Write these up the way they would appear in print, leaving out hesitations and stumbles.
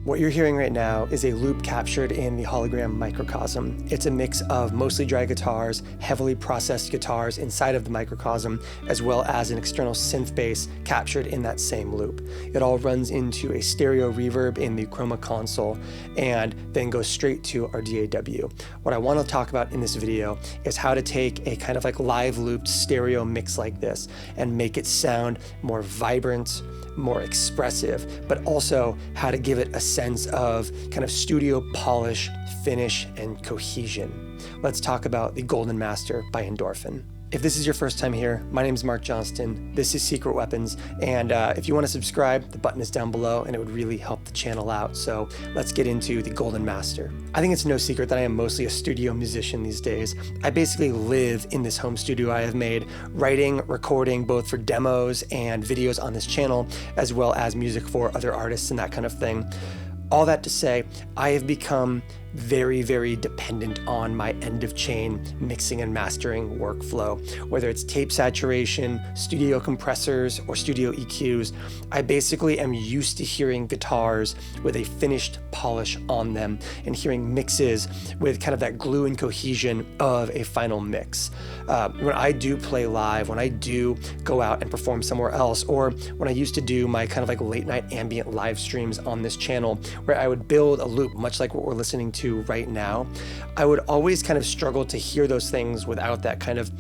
What you're hearing right now is a loop captured in the Hologram Microcosm. It's a mix of mostly dry guitars, heavily processed guitars inside of the microcosm, as well as an external synth bass captured in that same loop. It all runs into a stereo reverb in the Chroma console and then goes straight to our DAW. What I want to talk about in this video is how to take a kind of like live looped stereo mix like this and make it sound more vibrant, more expressive, but also how to give it a sense of kind of studio polish, finish, and cohesion. Let's talk about the Golden Master by Endorphin. If this is your first time here, my name is Mark Johnston, this is Secret Weapons, and if you want to subscribe, the button is down below and it would really help the channel out, so let's get into the Golden Master. I think it's no secret that I am mostly a studio musician these days. I basically live in this home studio I have made, writing, recording both for demos and videos on this channel, as well as music for other artists and that kind of thing. All that to say, I have become very, very dependent on my end of chain mixing and mastering workflow. Whether it's tape saturation, studio compressors, or studio EQs, I basically am used to hearing guitars with a finished polish on them and hearing mixes with kind of that glue and cohesion of a final mix. When I do play live, when I do go out and perform somewhere else, or when I used to do my kind of like late night ambient live streams on this channel, where I would build a loop much like what we're listening to right now, I would always kind of struggle to hear those things without that kind of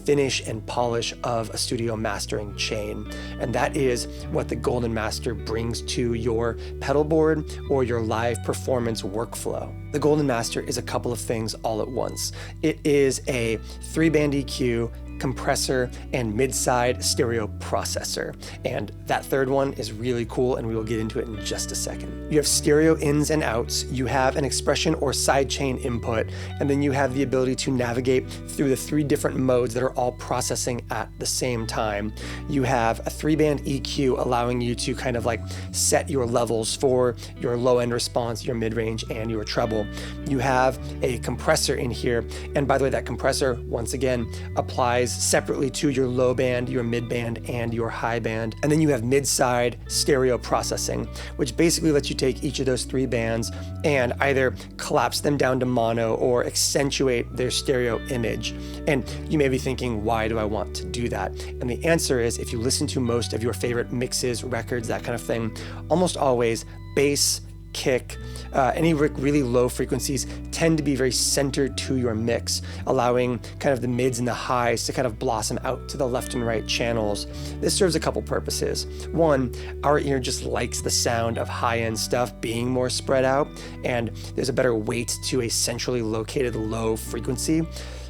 finish and polish of a studio mastering chain. And that is what the Golden Master brings to your pedal board or your live performance workflow. The Golden Master is a couple of things all at once. It is a 3-band EQ, compressor, and mid-side stereo processor. And that third one is really cool, and we will get into it in just a second. You have stereo ins and outs, you have an expression or sidechain input, and then you have the ability to navigate through the 3 different modes that are all processing at the same time. You have a 3-band EQ allowing you to kind of like set your levels for your low-end response, your mid-range, and your treble. You have a compressor in here, and by the way, that compressor, once again, applies separately to your low band, your mid band, and your high band. And then you have mid-side stereo processing, which basically lets you take each of those 3 bands and either collapse them down to mono or accentuate their stereo image. And you may be thinking, why do I want to do that? And the answer is, if you listen to most of your favorite mixes, records, that kind of thing, almost always bass, kick, any really low frequencies tend to be very centered to your mix, allowing kind of the mids and the highs to kind of blossom out to the left and right channels. This serves a couple purposes. One, our ear just likes the sound of high-end stuff being more spread out, and there's a better weight to a centrally located low frequency.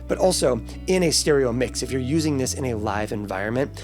But also, in a stereo mix, if you're using this in a live environment,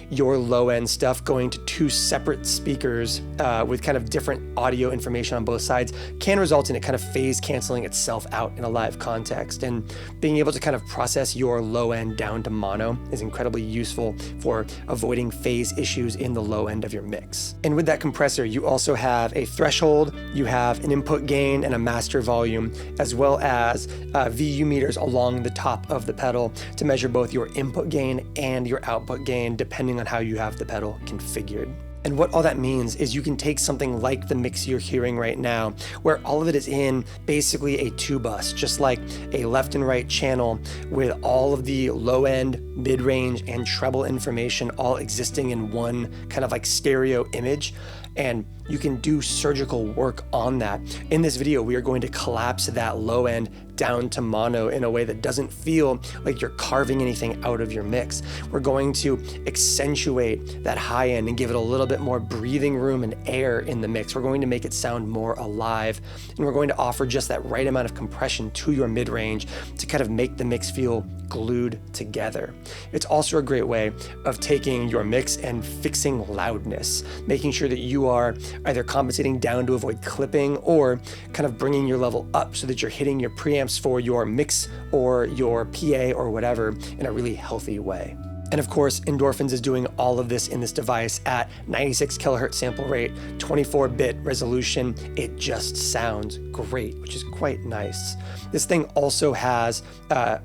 your low-end stuff going to 2 separate speakers with kind of different audio information on both sides can result in it kind of phase canceling itself out in a live context. And being able to kind of process your low-end down to mono is incredibly useful for avoiding phase issues in the low end of your mix. And with that compressor, you also have a threshold, you have an input gain and a master volume, as well as VU meters along the top of the pedal to measure both your input gain and your output gain depending on how you have the pedal configured. And what all that means is you can take something like the mix you're hearing right now, where all of it is in basically a 2-bus, just like a left and right channel with all of the low end, mid-range, and treble information all existing in one kind of like stereo image. And you can do surgical work on that. In this video, we are going to collapse that low end down to mono in a way that doesn't feel like you're carving anything out of your mix. We're going to accentuate that high end and give it a little bit more breathing room and air in the mix. We're going to make it sound more alive, and we're going to offer just that right amount of compression to your mid-range to kind of make the mix feel glued together. It's also a great way of taking your mix and fixing loudness, making sure that you are either compensating down to avoid clipping or kind of bringing your level up so that you're hitting your preamps for your mix or your PA or whatever in a really healthy way. And of course, Endorphins is doing all of this in this device at 96 kilohertz sample rate, 24-bit resolution. It just sounds great, which is quite nice. This thing also has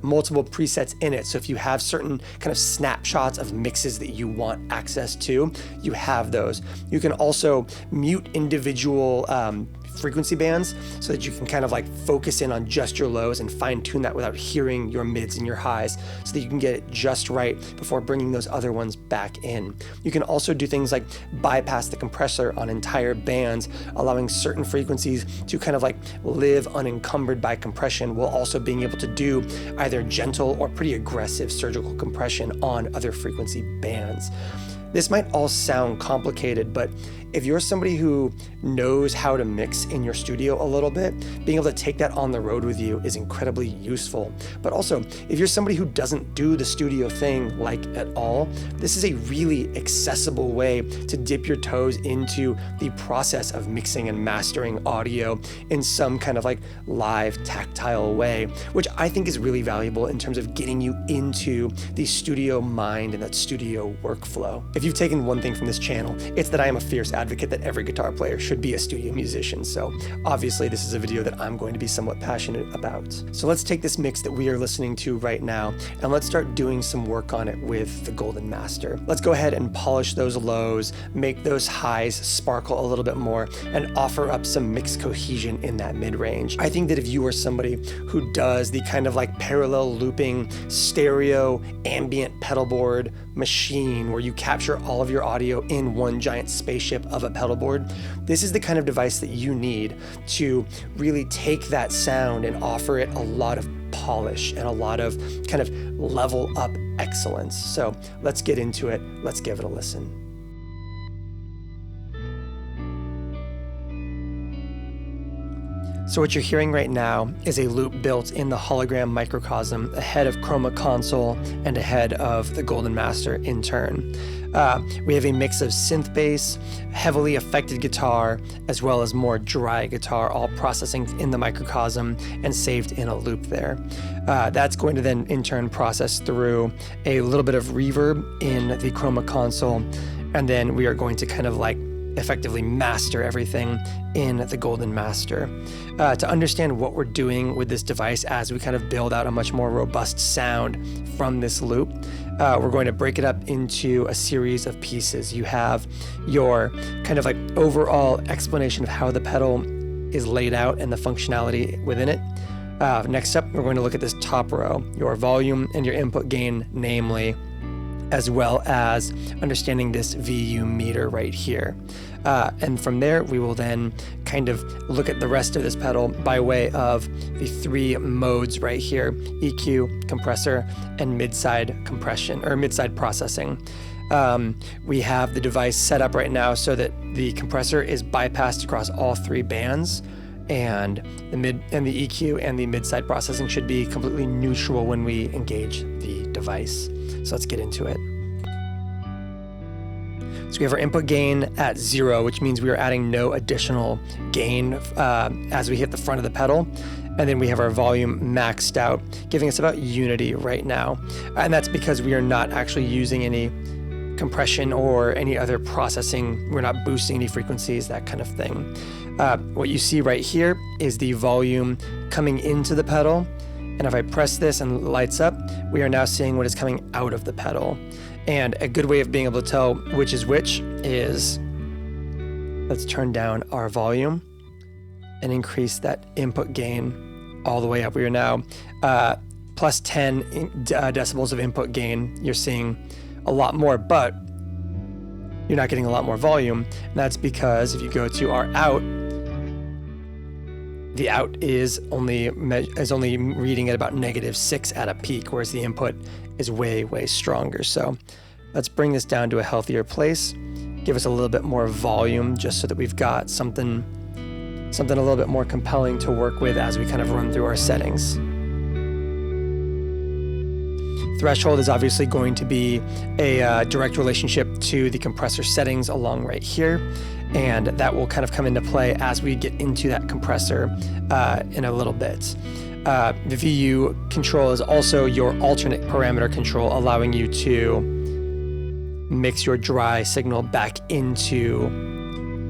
multiple presets in it. So if you have certain kind of snapshots of mixes that you want access to, you have those. You can also mute individual frequency bands so that you can kind of like focus in on just your lows and fine tune that without hearing your mids and your highs, so that you can get it just right before bringing those other ones back in. You can also do things like bypass the compressor on entire bands, allowing certain frequencies to kind of like live unencumbered by compression, while also being able to do either gentle or pretty aggressive surgical compression on other frequency bands. This might all sound complicated, but if you're somebody who knows how to mix in your studio a little bit, being able to take that on the road with you is incredibly useful. But also, if you're somebody who doesn't do the studio thing like at all, this is a really accessible way to dip your toes into the process of mixing and mastering audio in some kind of like live tactile way, which I think is really valuable in terms of getting you into the studio mind and that studio workflow. If you've taken one thing from this channel, it's that I am a fierce advocate that every guitar player should be a studio musician. So obviously this is a video that I'm going to be somewhat passionate about. So let's take this mix that we are listening to right now and let's start doing some work on it with the Golden Master. Let's go ahead and polish those lows, make those highs sparkle a little bit more, and offer up some mix cohesion in that mid-range. I think that if you are somebody who does the kind of like parallel looping stereo ambient pedalboard machine where you capture all of your audio in one giant spaceship of a pedalboard, this is the kind of device that you need to really take that sound and offer it a lot of polish and a lot of kind of level up excellence. So let's get into it. Let's give it a listen. So what you're hearing right now is a loop built in the Hologram Microcosm ahead of Chroma console and ahead of the Golden Master in turn. We have a mix of synth bass, heavily affected guitar, as well as more dry guitar, all processing in the microcosm and saved in a loop there. That's going to then in turn process through a little bit of reverb in the Chroma console, and then we are going to kind of like effectively master everything in the Golden Master. To understand what we're doing with this device as we kind of build out a much more robust sound from this loop, we're going to break it up into a series of pieces. You have your kind of like overall explanation of how the pedal is laid out and the functionality within it. Next up, we're going to look at this top row, your volume and your input gain, namely, as well as understanding this VU meter right here. And from there, we will then kind of look at the rest of this pedal by way of the three modes right here: EQ, compressor, and mid-side compression, or mid-side processing. We have the device set up right now so that the compressor is bypassed across all three bands, and the EQ and the mid-side processing should be completely neutral when we engage the device. So let's get into it. So we have our input gain at 0, which means we are adding no additional gain as we hit the front of the pedal. And then we have our volume maxed out, giving us about unity right now. And that's because we are not actually using any compression or any other processing. We're not boosting any frequencies, that kind of thing. What you see right here is the volume coming into the pedal. And if I press this and it lights up, we are now seeing what is coming out of the pedal. And a good way of being able to tell which is which is, let's turn down our volume and increase that input gain all the way up. We are now plus 10 decibels of input gain. You're seeing a lot more, but you're not getting a lot more volume. And that's because if you go to our out, the out is only reading at about -6 at a peak, whereas the input is way, way stronger. So let's bring this down to a healthier place, give us a little bit more volume just so that we've got something a little bit more compelling to work with as we kind of run through our settings. Threshold is obviously going to be a direct relationship to the compressor settings along right here, and that will kind of come into play as we get into that compressor in a little bit. The VU control is also your alternate parameter control, allowing you to mix your dry signal back into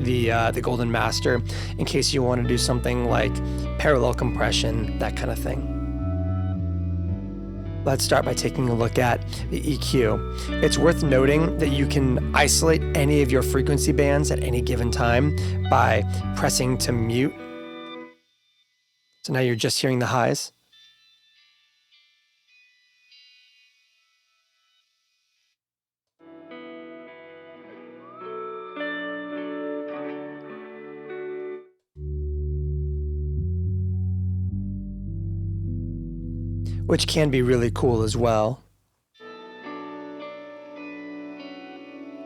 the golden master in case you want to do something like parallel compression, that kind of thing. Let's start by taking a look at the EQ. It's worth noting that you can isolate any of your frequency bands at any given time by pressing to mute. So now you're just hearing the highs. Which can be really cool as well.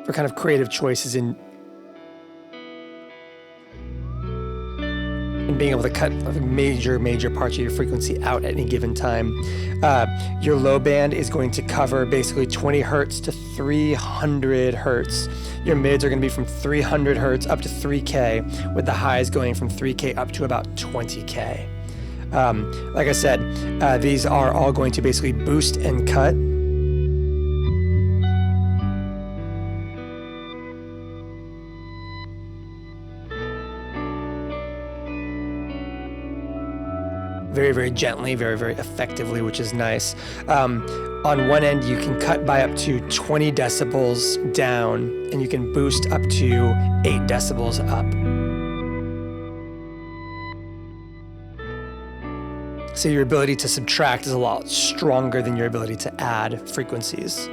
For kind of creative choices in being able to cut major parts of your frequency out at any given time. Your low band is going to cover basically 20 hertz to 300 hertz. Your mids are going to be from 300 hertz up to 3K, with the highs going from 3K up to about 20K. Like I said, these are all going to basically boost and cut. Very gently, very effectively, which is nice. On one end, you can cut by up to 20 decibels down, and you can boost up to 8 decibels up. So your ability to subtract is a lot stronger than your ability to add frequencies.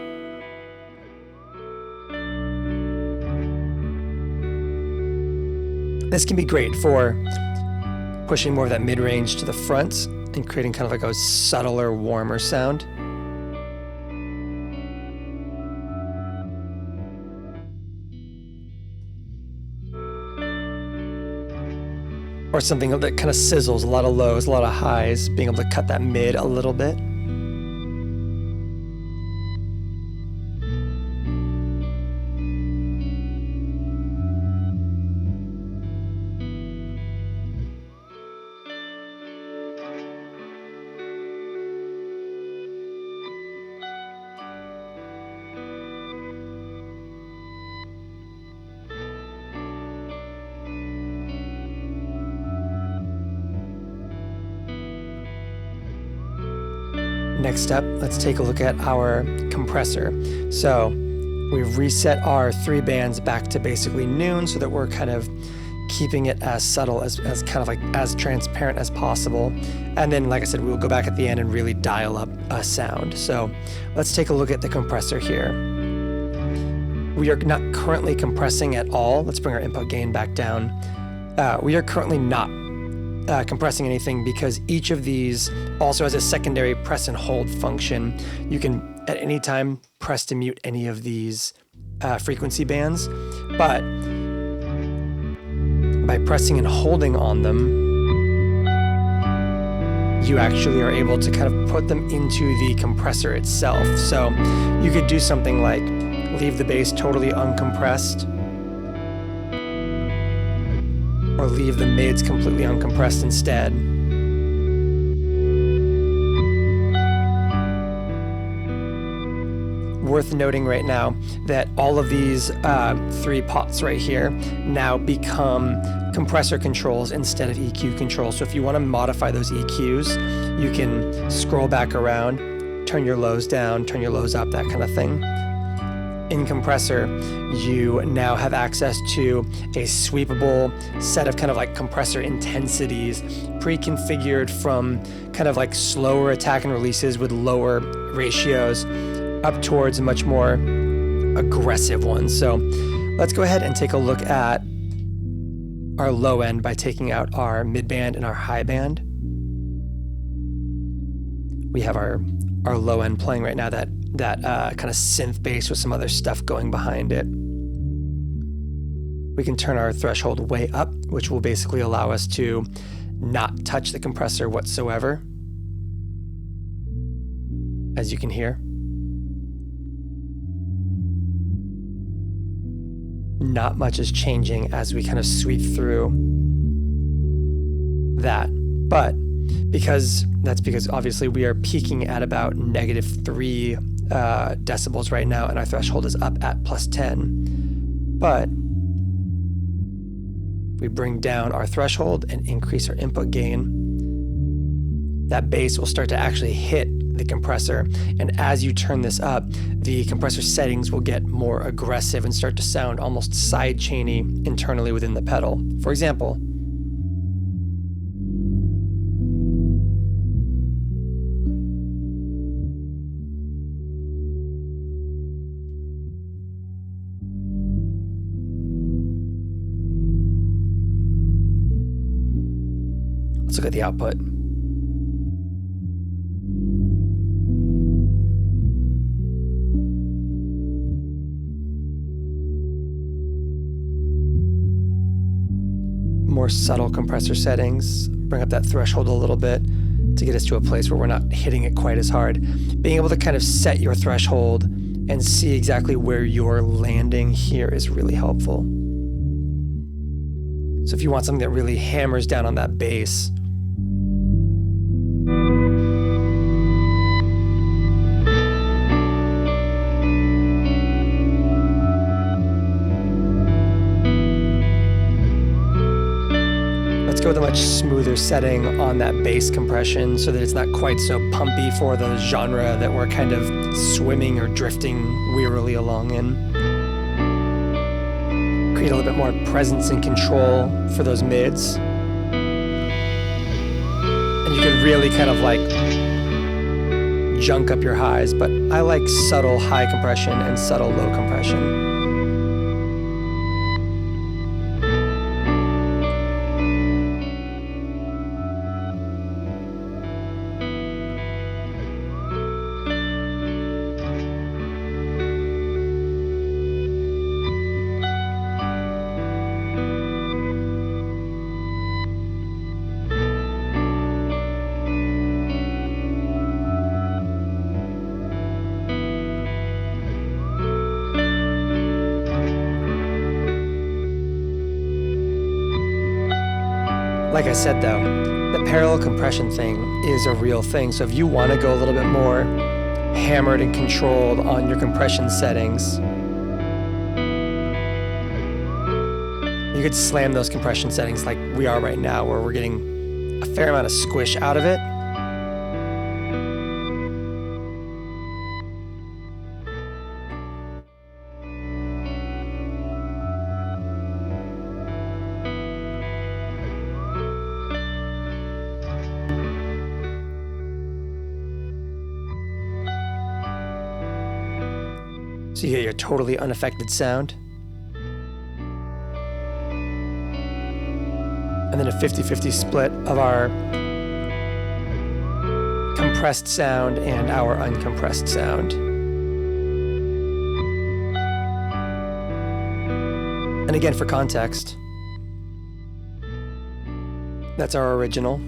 This can be great for pushing more of that mid-range to the front and creating kind of like a subtler, warmer sound. Or something that kind of sizzles, a lot of lows, a lot of highs, being able to cut that mid a little bit. Next up, let's take a look at our compressor. So we've reset our 3 bands back to basically noon so that we're kind of keeping it as subtle, as kind of like as transparent as possible. And then, like I said, we'll go back at the end and really dial up a sound. So let's take a look at the compressor here. We are not currently compressing at all. Let's bring our input gain back down. We are currently not compressing anything because each of these also has a secondary press and hold function. You can at any time press to mute any of these frequency bands, but by pressing and holding on them, you actually are able to kind of put them into the compressor itself. So you could do something like leave the bass totally uncompressed, or leave the mids completely uncompressed instead. Worth noting right now that all of these 3 pots right here now become compressor controls instead of EQ controls. So if you want to modify those EQs, you can scroll back around, turn your lows down, turn your lows up, that kind of thing. In Compressor, you now have access to a sweepable set of kind of like compressor intensities pre-configured from kind of like slower attack and releases with lower ratios up towards much more aggressive ones. So let's go ahead and take a look at our low end by taking out our mid band and our high band. We have our low end playing right now, that kind of synth bass with some other stuff going behind it. We can turn our threshold way up, which will basically allow us to not touch the compressor whatsoever, as you can hear. Not much is changing as we kind of sweep through that, but because obviously we are peaking at about -3 decibels right now, and our threshold is up at +10. But if we bring down our threshold and increase our input gain, that bass will start to actually hit the compressor. And as you turn this up, the compressor settings will get more aggressive and start to sound almost sidechainy internally within the pedal. For example, let's look at the output. More subtle compressor settings, bring up that threshold a little bit to get us to a place where we're not hitting it quite as hard. Being able to kind of set your threshold and see exactly where you're landing here is really helpful. So if you want something that really hammers down on that bass, with a much smoother setting on that bass compression so that it's not quite so pumpy for the genre that we're kind of swimming or drifting wearily along in. Create a little bit more presence and control for those mids. And you can really kind of like junk up your highs, but I like subtle high compression and subtle low compression. Like I said though, the parallel compression thing is a real thing. So if you want to go a little bit more hammered and controlled on your compression settings, you could slam those compression settings like we are right now, where we're getting a fair amount of squish out of it. So you get your totally unaffected sound. And then a 50-50 split of our compressed sound and our uncompressed sound. And again, for context, that's our original.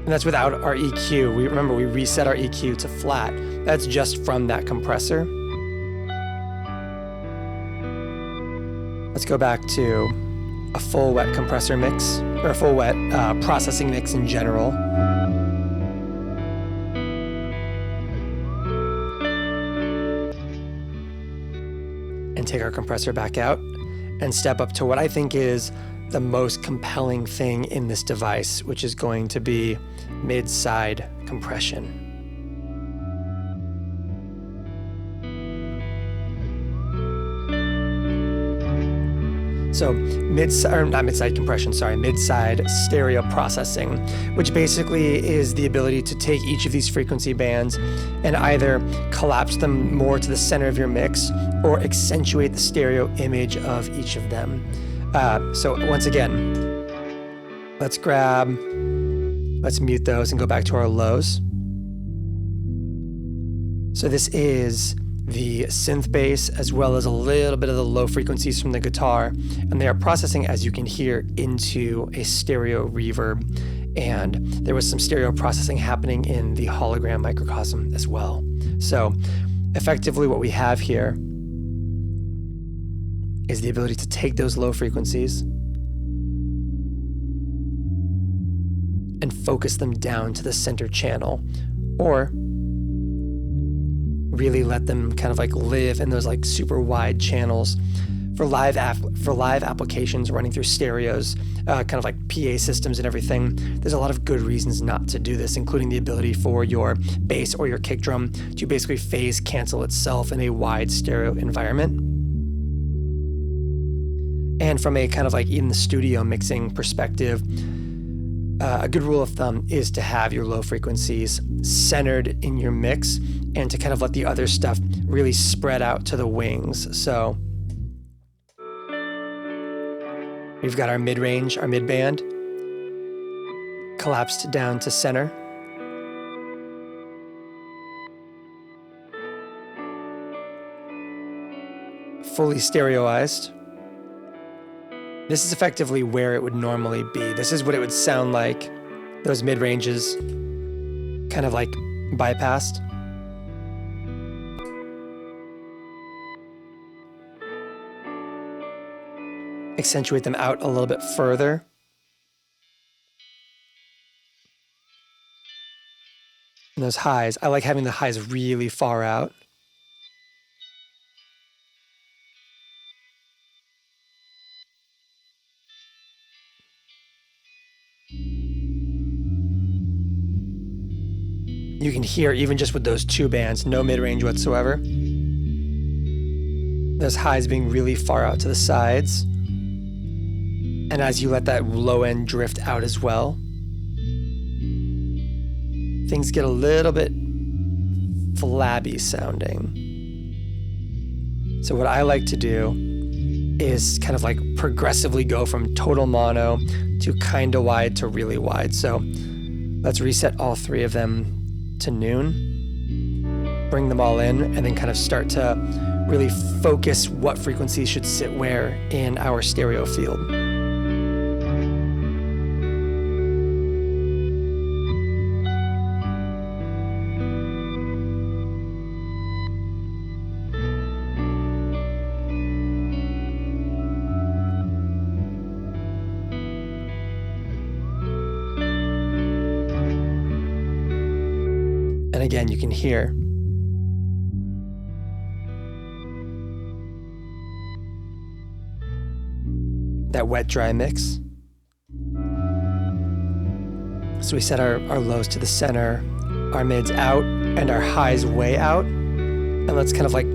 And that's without our EQ. Remember, we reset our EQ to flat. That's just from that compressor. Let's go back to a full wet compressor mix, or a full wet processing mix in general. And take our compressor back out and step up to what I think is the most compelling thing in this device, which is going to be mid-side compression. So mid-side stereo processing, which basically is the ability to take each of these frequency bands and either collapse them more to the center of your mix or accentuate the stereo image of each of them. So once again, let's mute those and go back to our lows. So this is the synth bass as well as a little bit of the low frequencies from the guitar, and they are processing, as you can hear, into a stereo reverb. And there was some stereo processing happening in the Hologram Microcosm as well. So effectively what we have here is the ability to take those low frequencies and focus them down to the center channel, or really let them kind of like live in those like super wide channels. For live applications running through stereos, kind of like PA systems and everything, there's a lot of good reasons not to do this, including the ability for your bass or your kick drum to basically phase cancel itself in a wide stereo environment. And from a kind of like in the studio mixing perspective, a good rule of thumb is to have your low frequencies centered in your mix and to kind of let the other stuff really spread out to the wings. So we've got our mid-range, our mid-band, collapsed down to center. Fully stereoized. This is effectively where it would normally be. This is what it would sound like, those mid-ranges kind of like bypassed. Accentuate them out a little bit further. And those highs, I like having the highs really far out. You can hear, even just with those two bands, no mid-range whatsoever. Those highs being really far out to the sides. And as you let that low end drift out as well, things get a little bit flabby sounding. So what I like to do is kind of like progressively go from total mono to kind of wide to really wide. So let's reset all three of them to noon, bring them all in, and then kind of start to really focus what frequencies should sit where in our stereo field. And again, you can hear that wet dry mix. So we set our lows to the center, our mids out, and our highs way out. And let's kind of like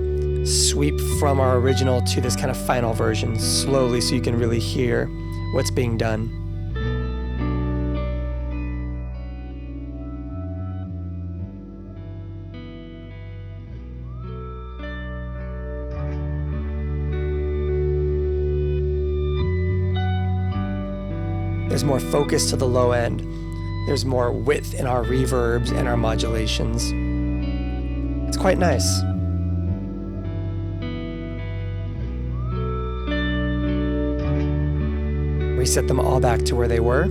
sweep from our original to this kind of final version slowly so you can really hear what's being done. There's more focus to the low end. There's more width in our reverbs and our modulations. It's quite nice. Reset them all back to where they were.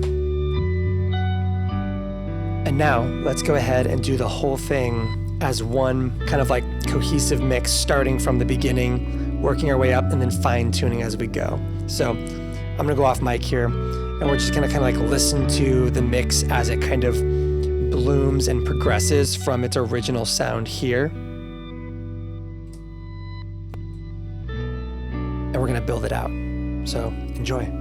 And now let's go ahead and do the whole thing as one kind of like cohesive mix, starting from the beginning, working our way up, and then fine tuning as we go. So I'm gonna go off mic here, and we're just gonna kind of like listen to the mix as it kind of blooms and progresses from its original sound here. And we're gonna build it out. So enjoy.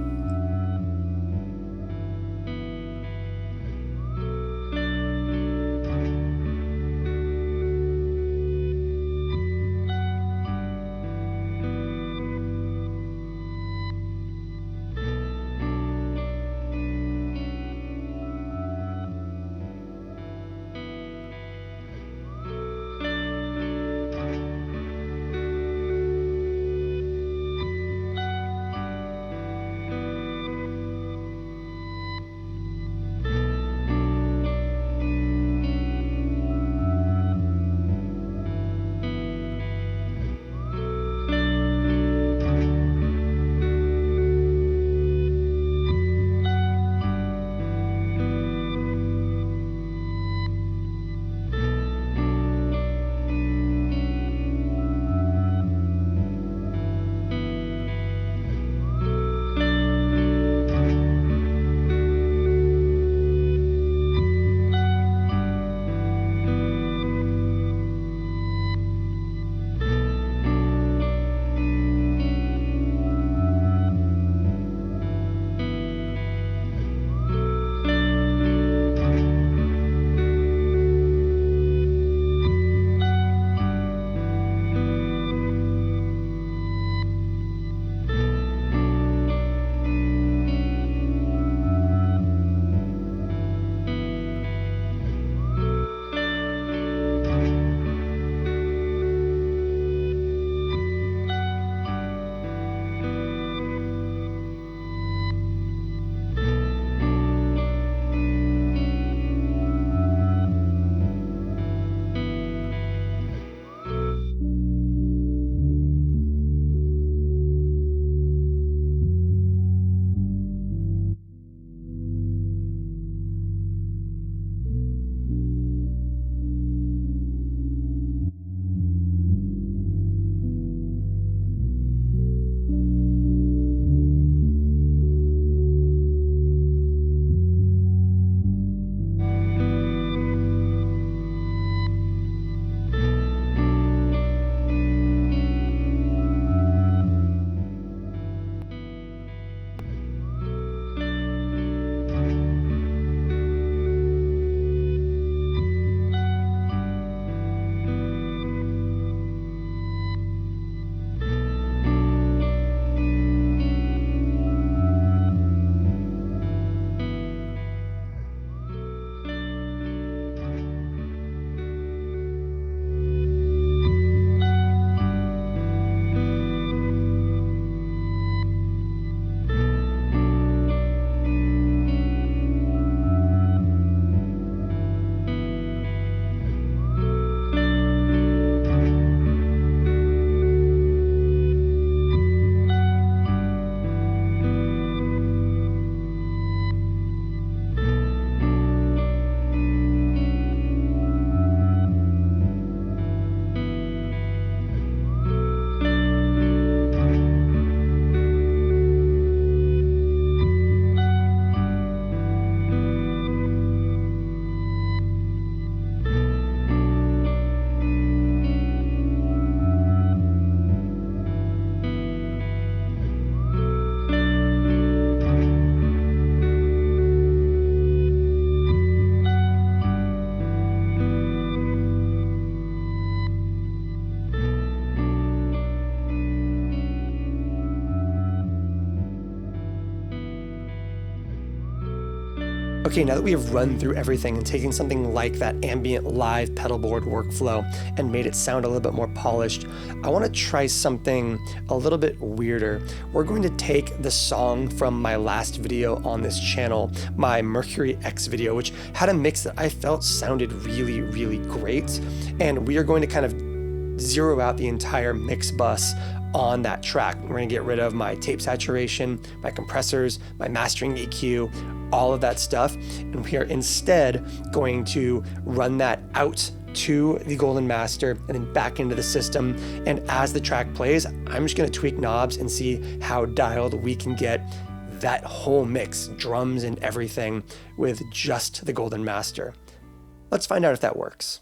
Okay, now that we have run through everything and taken something like that ambient live pedalboard workflow and made it sound a little bit more polished, I want to try something a little bit weirder. We're going to take the song from my last video on this channel, my Mercury X video, which had a mix that I felt sounded really, really great, and we are going to kind of zero out the entire mix bus on that track. We're going to get rid of my tape saturation, my compressors, my mastering EQ, all of that stuff, and we are instead going to run that out to the Golden Master and then back into the system. And as the track plays, I'm just going to tweak knobs and see how dialed we can get that whole mix, drums and everything, with just the Golden Master. Let's find out if that works.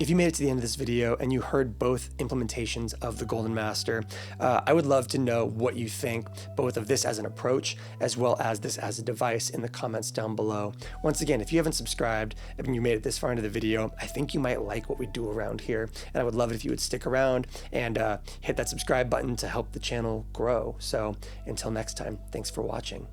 If you made it to the end of this video and you heard both implementations of the Golden Master, I would love to know what you think, both of this as an approach as well as this as a device, in the comments down below. Once again, if you haven't subscribed and you made it this far into the video, I think you might like what we do around here, and I would love it if you would stick around and hit that subscribe button to help the channel grow. So until next time, thanks for watching.